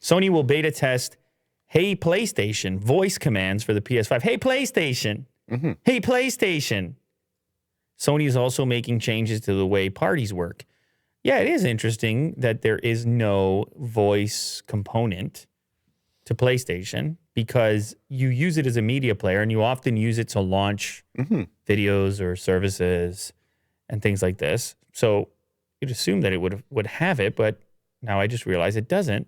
Sony will beta test Hey PlayStation voice commands for the PS5. Hey PlayStation. Hey PlayStation. Sony is also making changes to the way parties work. Yeah, it is interesting that there is no voice component to PlayStation because you use it as a media player and you often use it to launch videos or services and things like this. So you'd assume that it would have it, but now I just realized it doesn't.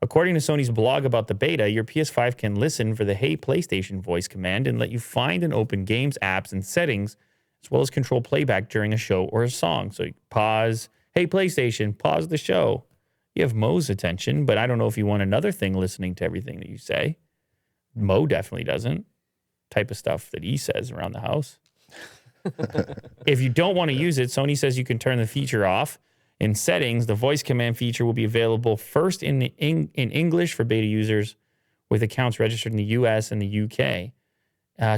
According to Sony's blog about the beta, your PS5 can listen for the Hey PlayStation voice command and let you find and open games, apps, and settings, as well as control playback during a show or a song. So you pause, Hey PlayStation, pause the show. You have Mo's attention, but I don't know if you want another thing listening to everything that you say. Mo definitely doesn't. Type of stuff that he says around the house. If you don't want to use it, Sony says you can turn the feature off. In settings, the voice command feature will be available first in English for beta users with accounts registered in the US and the UK.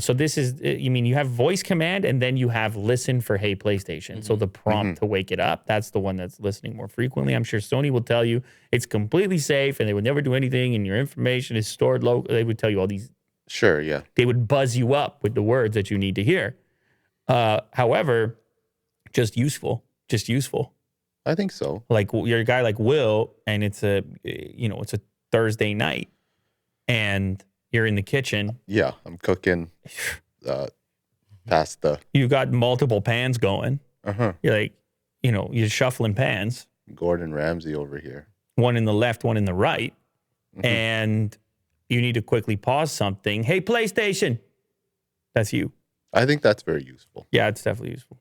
So this is, you have voice command and then you have listen for Hey PlayStation. So the prompt to wake it up, that's the one that's listening more frequently. I'm sure Sony will tell you it's completely safe and they would never do anything and your information is stored locally. They would tell you all these. Sure, yeah. They would buzz you up with the words that you need to hear. However, just useful. I think so. Like you're a guy like Will, and it's a Thursday night, and you're in the kitchen. Yeah, I'm cooking pasta. You've got multiple pans going. You're like, you're shuffling pans. Gordon Ramsay over here. One in the left, one in the right, and you need to quickly pause something. Hey, PlayStation. That's you. I think that's very useful. Yeah, it's definitely useful.